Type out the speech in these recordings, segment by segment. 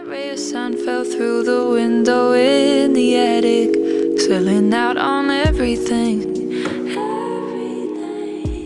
ray of sun fell through the window in the attic, spilling out on everything.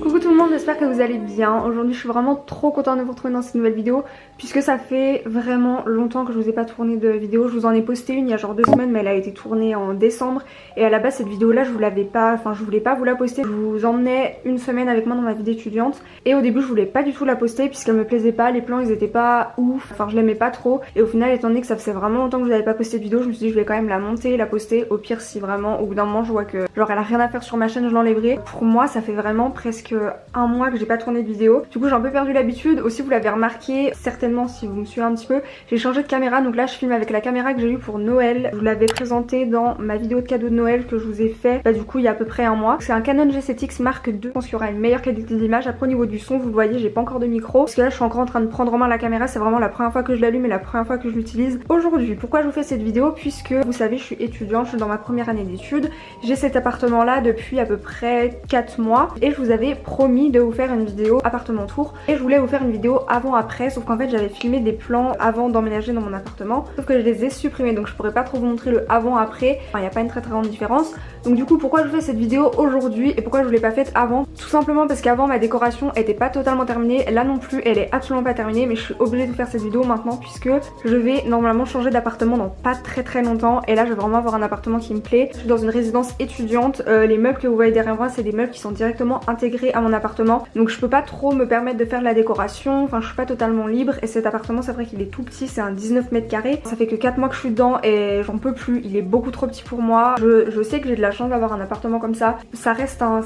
Coucou tout le monde, j'espère que vous allez bien. Aujourd'hui je suis vraiment trop contente de vous retrouver dans cette nouvelle vidéo, puisque ça fait vraiment longtemps que je vous ai pas tourné de vidéo. Je vous en ai posté une il y a genre 2 semaines, mais elle a été tournée en décembre. Et à la base cette vidéo là je voulais pas vous la poster. Je vous emmenais une semaine avec moi dans ma vie d'étudiante. Et au début je voulais pas du tout la poster puisqu'elle me plaisait pas, les plans ils étaient pas ouf, enfin je l'aimais pas trop. Et au final, étant donné que ça faisait vraiment longtemps que je n'avais pas posté de vidéo, je me suis dit je vais quand même la monter, la poster. Au pire si vraiment au bout d'un moment je vois que genre elle a rien à faire sur ma chaîne, je l'enlèverai. Pour moi ça fait vraiment presque un mois que j'ai pas tourné de vidéo. Du coup j'ai un peu perdu l'habitude. Aussi vous l'avez remarqué certainement si vous me suivez un petit peu, j'ai changé de caméra. Donc là je filme avec la caméra que j'ai eue pour Noël. Je vous l'avais présentée dans ma vidéo de cadeau de Noël que je vous ai fait du coup il y a à peu près un mois. C'est un Canon G7X Mark II. Je pense qu'il y aura une meilleure qualité d'image. Après au niveau du son vous le voyez, j'ai pas encore de micro parce que là je suis encore en train de prendre en main la caméra. C'est vraiment la première fois que je l'allume et la première fois que je l'utilise aujourd'hui. Pourquoi je vous fais cette vidéo? Puisque vous savez je suis étudiante, je suis dans ma première année d'études. J'ai cet appartement là depuis à peu près 4 mois et je vous avais promis de vous faire une vidéo appartement tour, et je voulais vous faire une vidéo avant après, sauf qu'en fait j'avais filmé des plans avant d'emménager dans mon appartement, sauf que je les ai supprimés donc je pourrais pas trop vous montrer le avant après. Enfin il n'y a pas une très grande différence. Donc du coup pourquoi je vous fais cette vidéo aujourd'hui et pourquoi je vous l'ai pas faite avant? Tout simplement parce qu'avant ma décoration était pas totalement terminée, là non plus elle est absolument pas terminée, mais je suis obligée de vous faire cette vidéo maintenant puisque je vais normalement changer d'appartement dans pas très longtemps, et là je vais vraiment avoir un appartement qui me plaît. Je suis dans une résidence étudiante, les meubles que vous voyez derrière moi c'est des meubles qui sont directement intégrés à mon appartement, donc je peux pas trop me permettre de faire de la décoration, enfin je suis pas totalement libre. Et cet appartement c'est vrai qu'il est tout petit, c'est un 19 mètres carrés, ça fait que 4 mois que je suis dedans et j'en peux plus, il est beaucoup trop petit pour moi. Je sais que j'ai de la chance d'avoir un appartement comme ça, ça reste un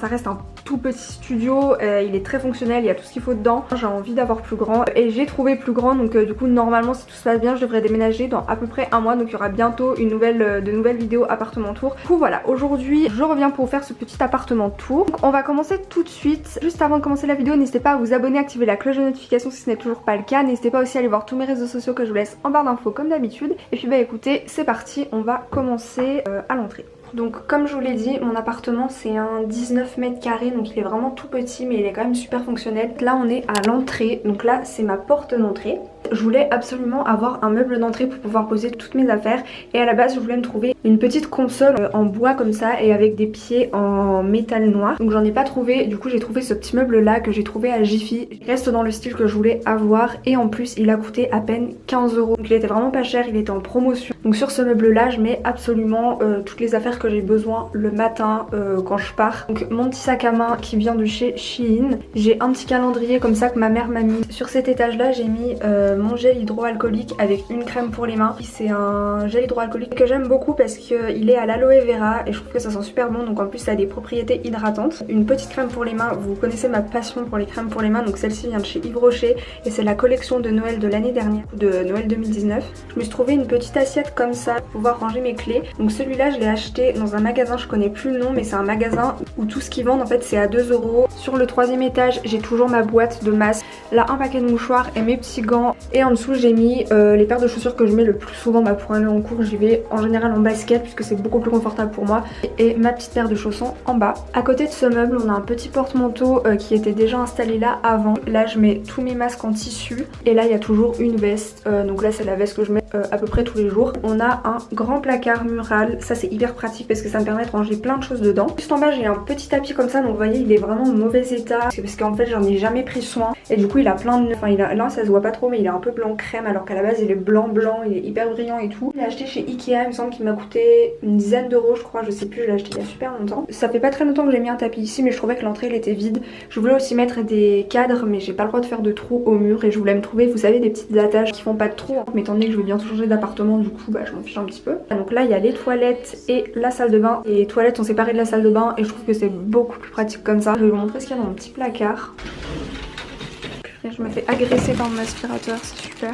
tout petit studio, il est très fonctionnel, il y a tout ce qu'il faut dedans. J'ai envie d'avoir plus grand et j'ai trouvé plus grand, donc du coup normalement si tout se passe bien je devrais déménager dans à peu près un mois, donc il y aura bientôt de nouvelles vidéos appartement tour. Du coup voilà, aujourd'hui je reviens pour vous faire ce petit appartement tour. Donc on va commencer tout de suite. Juste avant de commencer la vidéo, n'hésitez pas à vous abonner, activer la cloche de notification si ce n'est toujours pas le cas. N'hésitez pas aussi à aller voir tous mes réseaux sociaux que je vous laisse en barre d'infos comme d'habitude. Et puis bah écoutez, c'est parti, on va commencer à l'entrée. Donc comme je vous l'ai dit, mon appartement c'est un 19 mètres carrés, donc il est vraiment tout petit mais il est quand même super fonctionnel. Là on est à l'entrée, donc là c'est ma porte d'entrée. Je voulais absolument avoir un meuble d'entrée pour pouvoir poser toutes mes affaires, et à la base je voulais me trouver une petite console en bois comme ça et avec des pieds en métal noir. Donc j'en ai pas trouvé, du coup j'ai trouvé ce petit meuble là que j'ai trouvé à Jiffy. Il reste dans le style que je voulais avoir et en plus il a coûté à peine 15 €. Donc il était vraiment pas cher, il était en promotion. Donc sur ce meuble là je mets absolument toutes les affaires que j'ai besoin le matin quand je pars. Donc mon petit sac à main qui vient de chez Shein. J'ai un petit calendrier comme ça que ma mère m'a mis. Sur cet étage là j'ai mis mon gel hydroalcoolique avec une crème pour les mains. C'est un gel hydroalcoolique que j'aime beaucoup parce qu'il est à l'aloe vera et je trouve que ça sent super bon, donc en plus ça a des propriétés hydratantes. Une petite crème pour les mains, vous connaissez ma passion pour les crèmes pour les mains, donc celle-ci vient de chez Yves Rocher et c'est la collection de Noël de l'année dernière, de Noël 2019. Je me suis trouvé une petite assiette comme ça pour pouvoir ranger mes clés. Donc celui-là je l'ai acheté dans un magasin, je connais plus le nom, mais c'est un magasin où tout ce qu'ils vendent en fait c'est à 2 €. Sur le 3e étage j'ai toujours ma boîte de masques, là un paquet de mouchoirs et mes petits gants. Et en dessous j'ai mis les paires de chaussures que je mets le plus souvent pour aller en cours. J'y vais en général en basket puisque c'est beaucoup plus confortable pour moi, et ma petite paire de chaussons en bas. À côté de ce meuble on a un petit porte-manteau qui était déjà installé là avant. Là je mets tous mes masques en tissu et là il y a toujours une veste, donc là c'est la veste que je mets à peu près tous les jours. On a un grand placard mural, ça c'est hyper pratique parce que ça me permet de ranger plein de choses dedans. Juste en bas j'ai un petit tapis comme ça, donc vous voyez il est vraiment en mauvais état parce qu'en fait j'en ai jamais pris soin et du coup il a plein de... Enfin là ça se voit pas trop mais il est un peu blanc crème alors qu'à la base il est blanc, il est hyper brillant et tout. Je l'ai acheté chez Ikea, il me semble qu'il m'a coûté une dizaine d'euros je crois, je sais plus, je l'ai acheté il y a super longtemps. Ça fait pas très longtemps que j'ai mis un tapis ici mais je trouvais que l'entrée elle était vide. Je voulais aussi mettre des cadres mais j'ai pas le droit de faire de trous au mur et je voulais me trouver, vous savez, des petites attaches qui font pas de trous. Mais étant donné que je vais bientôt changer d'appartement, du coup bah je m'en fiche un petit peu. Donc là il y a les toilettes et la salle de bain, et les toilettes sont séparées de la salle de bain et je trouve que c'est beaucoup plus pratique comme ça. Je vais vous montrer ce qu'il y a dans mon petit placard. Je me fais agresser par mon aspirateur, c'est super.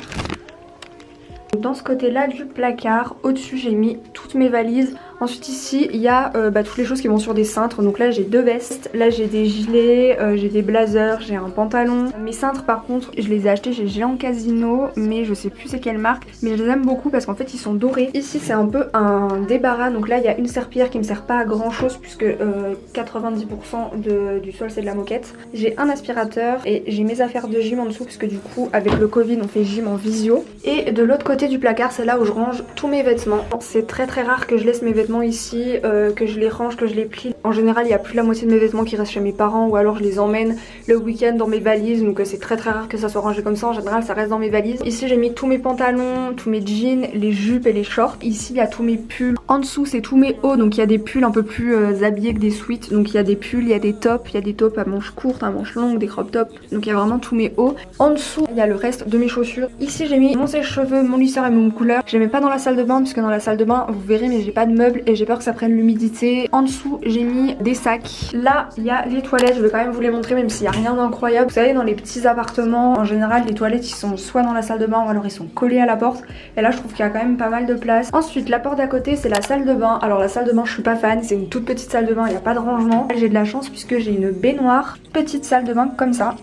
Dans ce côté là du placard, au dessus j'ai mis toutes mes valises. Ensuite ici il y a toutes les choses qui vont sur des cintres. Donc là j'ai 2 vestes, là j'ai des gilets, j'ai des blazers, j'ai un pantalon. Mes cintres par contre je les ai achetés chez Géant Casino, mais je sais plus c'est quelle marque, mais je les aime beaucoup parce qu'en fait ils sont dorés. Ici c'est un peu un débarras, donc là il y a une serpillière qui me sert pas à grand chose puisque 90% du sol c'est de la moquette. J'ai un aspirateur et j'ai mes affaires de gym en dessous puisque du coup avec le Covid on fait gym en visio. Et de l'autre côté du placard c'est là où je range tous mes vêtements. C'est très rare que je laisse mes vêtements ici, que je les range, que je les plie. En général il y a plus de la moitié de mes vêtements qui restent chez mes parents ou alors je les emmène le week-end dans mes valises, donc c'est très rare que ça soit rangé comme ça. En général ça reste dans mes valises. Ici j'ai mis tous mes pantalons, tous mes jeans, les jupes et les shorts. Ici il y a tous mes pulls. En dessous c'est tous mes hauts, donc il y a des pulls un peu plus habillés que des sweats. Donc il y a des pulls, il y a des tops, il y a des tops à manches courtes, à manches longues, des crop tops. Donc il y a vraiment tous mes hauts. En dessous il y a le reste de mes chaussures. Ici j'ai mis mon sèche-cheveux, mon lisseur et mon couleur. Je les mets pas dans la salle de bain puisque dans la salle de bain vous verrez mais j'ai pas de meubles et j'ai peur que ça prenne l'humidité. En dessous j'ai mis des sacs. Là il y a les toilettes, je vais quand même vous les montrer même s'il y a rien d'incroyable. Vous savez dans les petits appartements en général les toilettes ils sont soit dans la salle de bain ou alors ils sont collés à la porte. Et là je trouve qu'il y a quand même pas mal de place. Ensuite la porte d'à côté c'est la salle de bain. Alors la salle de bain je suis pas fan, c'est une toute petite salle de bain, il n'y a pas de rangement. J'ai de la chance puisque j'ai une baignoire, petite salle de bain comme ça.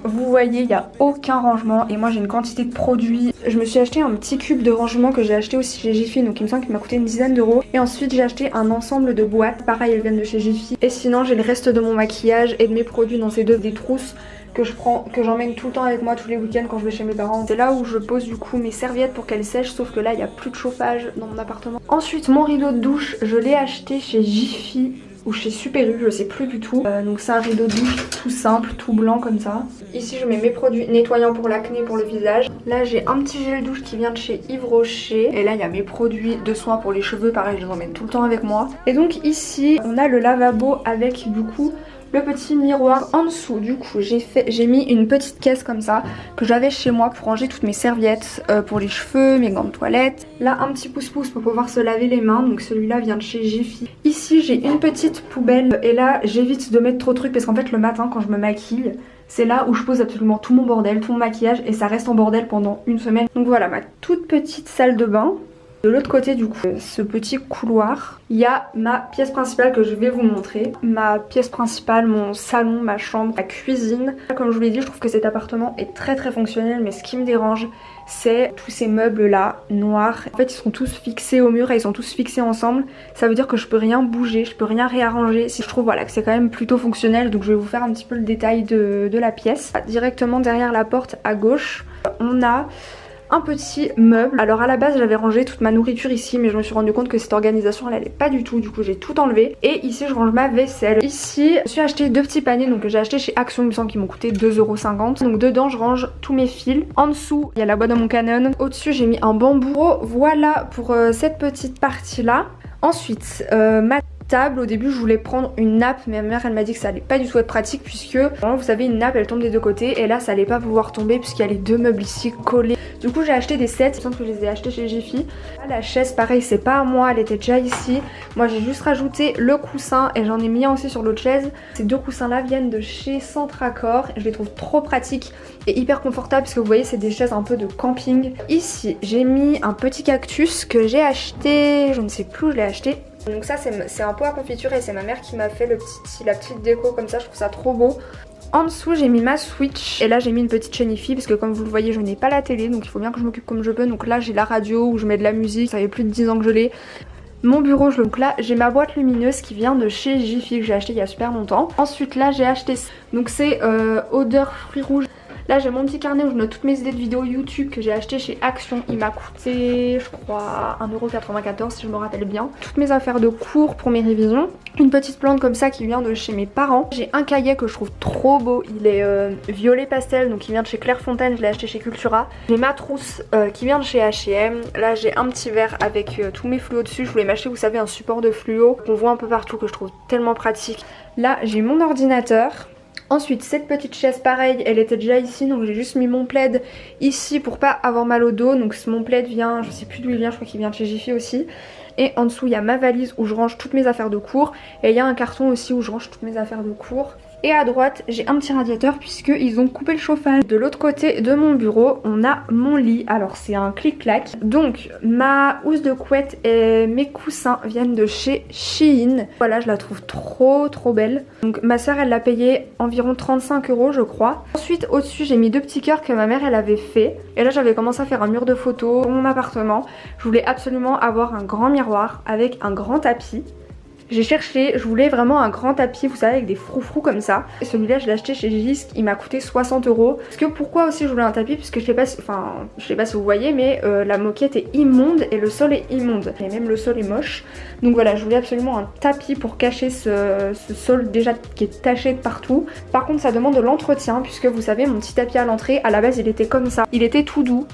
Vous voyez il n'y a aucun rangement et moi j'ai une quantité de produits. Je me suis acheté un petit cube de rangement que j'ai acheté aussi chez Jiffy, donc il me semble qu'il m'a coûté une dizaine d'euros. Et ensuite j'ai acheté un ensemble de boîtes, pareil elles viennent de chez Jiffy. Et sinon j'ai le reste de mon maquillage et de mes produits dans ces des trousses que je prends, que j'emmène tout le temps avec moi tous les week-ends quand je vais chez mes parents. C'est là où je pose du coup mes serviettes pour qu'elles sèchent, sauf que là il n'y a plus de chauffage dans mon appartement. Ensuite mon rideau de douche je l'ai acheté chez Jiffy ou chez Super U, je sais plus du tout. Donc c'est un rideau de douche tout simple, tout blanc comme ça. Ici je mets mes produits nettoyants pour l'acné, pour le visage. Là j'ai un petit gel douche qui vient de chez Yves Rocher. Et là il y a mes produits de soins pour les cheveux, pareil je les emmène tout le temps avec moi. Et donc ici on a le lavabo avec du coup le petit miroir en dessous. Du coup j'ai mis une petite caisse comme ça que j'avais chez moi pour ranger toutes mes serviettes pour les cheveux, mes gants de toilette. Là un petit pouce-pouce pour pouvoir se laver les mains, donc celui-là vient de chez Jiffy. Ici j'ai une petite poubelle et là j'évite de mettre trop de trucs parce qu'en fait le matin quand je me maquille c'est là où je pose absolument tout mon bordel, tout mon maquillage et ça reste en bordel pendant une semaine. Donc voilà ma toute petite salle de bain. De l'autre côté du coup, ce petit couloir, il y a ma pièce principale que je vais vous montrer. Ma pièce principale, mon salon, ma chambre, ma cuisine. Comme je vous l'ai dit, je trouve que cet appartement est très fonctionnel, mais ce qui me dérange, c'est tous ces meubles là, noirs. En fait ils sont tous fixés au mur et ils sont tous fixés ensemble. Ça veut dire que je peux rien bouger, je peux rien réarranger. Si je trouve voilà que c'est quand même plutôt fonctionnel, donc je vais vous faire un petit peu le détail de la pièce. Directement derrière la porte à gauche, on a un petit meuble. Alors à la base j'avais rangé toute ma nourriture ici, mais je me suis rendu compte que cette organisation elle allait pas du tout, du coup j'ai tout enlevé. Et ici je range ma vaisselle. Ici je me suis acheté 2 petits paniers donc que j'ai acheté chez Action, il me semble qu'ils m'ont coûté 2,50 €. Donc dedans je range tous mes fils. En dessous il y a la boîte de mon Canon. Au dessus j'ai mis un bambou. Voilà pour cette petite partie là. Ensuite ma table, au début je voulais prendre une nappe mais ma mère elle m'a dit que ça allait pas du tout être pratique puisque vous savez une nappe elle tombe des deux côtés et là ça allait pas pouvoir tomber puisqu'il y a les 2 meubles ici collés. Du coup j'ai acheté des sets, je pense que je les ai achetés chez Jiffy. La chaise pareil c'est pas à moi, elle était déjà ici. Moi j'ai juste rajouté le coussin et j'en ai mis un aussi sur l'autre chaise. Ces 2 coussins là viennent de chez Centre Accord et je les trouve trop pratiques et hyper confortables parce que vous voyez c'est des chaises un peu de camping. Ici j'ai mis un petit cactus que j'ai acheté, je ne sais plus où je l'ai acheté. Donc ça c'est un pot à confiture et c'est ma mère qui m'a fait la petite déco comme ça, je trouve ça trop beau. En dessous j'ai mis ma Switch et là j'ai mis une petite chaîne hi-fi parce que comme vous le voyez je n'ai pas la télé donc il faut bien que je m'occupe comme je peux. Donc là j'ai la radio où je mets de la musique, ça fait plus de 10 ans que je l'ai. Mon bureau, donc là j'ai ma boîte lumineuse qui vient de chez Jiffy que j'ai acheté il y a super longtemps. Ensuite là j'ai acheté, donc c'est odeur fruits rouges. Là j'ai mon petit carnet où je note toutes mes idées de vidéos YouTube que j'ai acheté chez Action. Il m'a coûté je crois 1,94 € si je me rappelle bien. Toutes mes affaires de cours pour mes révisions. Une petite plante comme ça qui vient de chez mes parents. J'ai un cahier que je trouve trop beau. Il est violet pastel donc il vient de chez Clairefontaine. Je l'ai acheté chez Cultura. J'ai ma trousse qui vient de chez H&M. Là j'ai un petit verre avec tous mes fluos dessus. Je voulais m'acheter vous savez un support de fluo qu'on voit un peu partout que je trouve tellement pratique. Là j'ai mon ordinateur. Ensuite cette petite chaise pareil elle était déjà ici donc j'ai juste mis mon plaid ici pour pas avoir mal au dos. Donc mon plaid vient, je sais plus d'où il vient, je crois qu'il vient de chez Jiffy aussi. Et en dessous il y a ma valise où je range toutes mes affaires de cours. Et il y a un carton aussi où je range toutes mes affaires de cours. Et à droite, j'ai un petit radiateur puisqu'ils ont coupé le chauffage. De l'autre côté de mon bureau, on a mon lit. Alors c'est un clic-clac. Donc ma housse de couette et mes coussins viennent de chez Shein. Voilà, je la trouve trop belle. Donc ma soeur, elle l'a payé environ 35 € je crois. Ensuite au-dessus, j'ai mis 2 petits cœurs que ma mère elle avait fait. Et là j'avais commencé à faire un mur de photos pour mon appartement. Je voulais absolument avoir un grand miroir avec un grand tapis. J'ai cherché, je voulais vraiment un grand tapis, vous savez, avec des froufrous comme ça. Et celui-là, je l'ai acheté chez Gisque, il m'a coûté 60 €. Parce que pourquoi aussi je voulais un tapis? Parce que je sais pas si vous voyez, mais la moquette est immonde et le sol est immonde. Et même le sol est moche. Donc voilà, je voulais absolument un tapis pour cacher ce sol déjà qui est taché de partout. Par contre, ça demande de l'entretien, puisque vous savez, mon petit tapis à l'entrée, à la base, il était comme ça. Il était tout doux.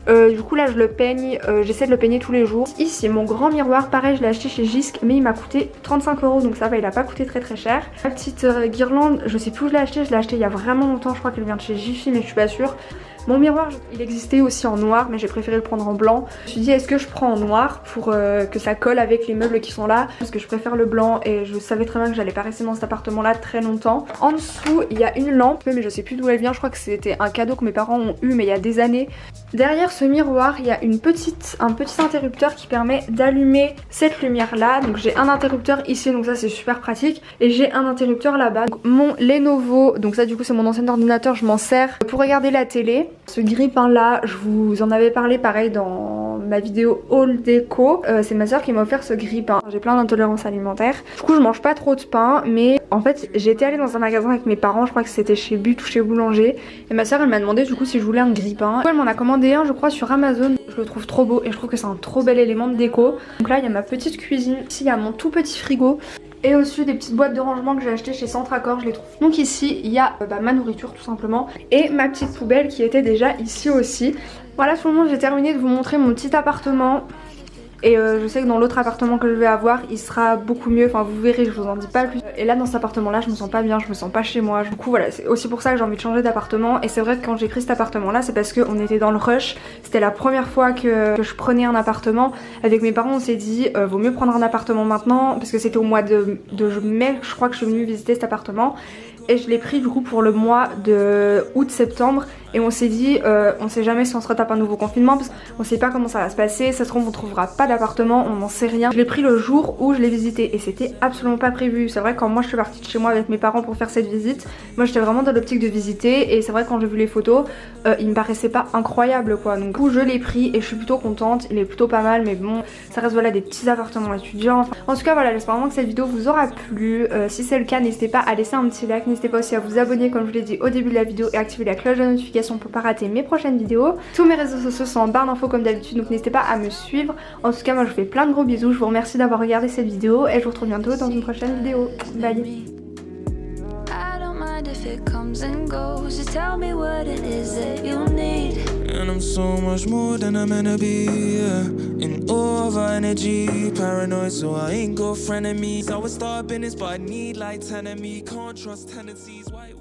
Du coup là je le peigne, j'essaie de le peigner tous les jours. Ici mon grand miroir, pareil je l'ai acheté chez Gisque mais il m'a coûté 35 €, donc ça va, il a pas coûté très cher. La petite guirlande, je sais plus où je l'ai acheté il y a vraiment longtemps, je crois qu'elle vient de chez Jiffy mais je suis pas sûre. Mon miroir, il existait aussi en noir mais j'ai préféré le prendre en blanc. Je me suis dit est-ce que je prends en noir pour que ça colle avec les meubles qui sont là, parce que je préfère le blanc et je savais très bien que j'allais pas rester dans cet appartement là très longtemps. En dessous il y a une lampe mais je sais plus d'où elle vient, je crois que c'était un cadeau que mes parents ont eu mais il y a des années. Derrière ce miroir il y a un petit interrupteur qui permet d'allumer cette lumière là. Donc j'ai un interrupteur ici, donc ça c'est super pratique, et j'ai un interrupteur là-bas. Mon Lenovo, donc ça du coup c'est mon ancien ordinateur, je m'en sers pour regarder la télé. Ce grille-pain là, je vous en avais parlé pareil dans ma vidéo haul déco. C'est ma soeur qui m'a offert ce grille-pain. J'ai plein d'intolérances alimentaires. Du coup je mange pas trop de pain, mais en fait j'étais allée dans un magasin avec mes parents, je crois que c'était chez But ou chez Boulanger. Et ma soeur elle m'a demandé du coup si je voulais un grille-pain. Elle m'en a commandé un je crois sur Amazon. Je le trouve trop beau et je trouve que c'est un trop bel élément de déco. Donc là il y a ma petite cuisine. Ici il y a mon tout petit frigo. Et aussi des petites boîtes de rangement que j'ai achetées chez Centracor, je les trouve. Donc ici il y a ma nourriture tout simplement, et ma petite poubelle qui était déjà ici aussi. Voilà, pour le moment j'ai terminé de vous montrer mon petit appartement. Et je sais que dans l'autre appartement que je vais avoir il sera beaucoup mieux, enfin vous verrez, je vous en dis pas plus. Et là dans cet appartement là je me sens pas bien, je me sens pas chez moi. Du coup voilà, c'est aussi pour ça que j'ai envie de changer d'appartement. Et c'est vrai que quand j'ai pris cet appartement là c'est parce qu'on était dans le rush. C'était la première fois que je prenais un appartement. Avec mes parents on s'est dit vaut mieux prendre un appartement maintenant, parce que c'était au mois de mai je crois que je suis venue visiter cet appartement. Et je l'ai pris du coup pour le mois de août-septembre. Et on s'est dit, on sait jamais si on se retape un nouveau confinement, parce qu'on sait pas comment ça va se passer. Ça se trouve on trouvera pas d'appartement, on n'en sait rien. Je l'ai pris le jour où je l'ai visité et c'était absolument pas prévu. C'est vrai que quand moi je suis partie de chez moi avec mes parents pour faire cette visite, moi j'étais vraiment dans l'optique de visiter. Et c'est vrai que quand j'ai vu les photos, il me paraissait pas incroyable quoi. Donc du coup je l'ai pris et je suis plutôt contente. Il est plutôt pas mal, mais bon, ça reste voilà des petits appartements étudiants. En tout cas voilà, j'espère vraiment que cette vidéo vous aura plu. Si c'est le cas, n'hésitez pas à laisser un petit like. N'hésitez pas aussi à vous abonner comme je vous l'ai dit au début de la vidéo et activer la cloche de notification pour pas rater mes prochaines vidéos. Tous mes réseaux sociaux sont en barre d'infos comme d'habitude, donc n'hésitez pas à me suivre. En tout cas moi je vous fais plein de gros bisous, je vous remercie d'avoir regardé cette vidéo et je vous retrouve bientôt dans une prochaine vidéo. Bye. And I'm so much more than I'm meant to be, yeah. In over energy, paranoid, so I ain't got frenemies. I would start business, but I need like 10 of me. Can't trust tendencies, white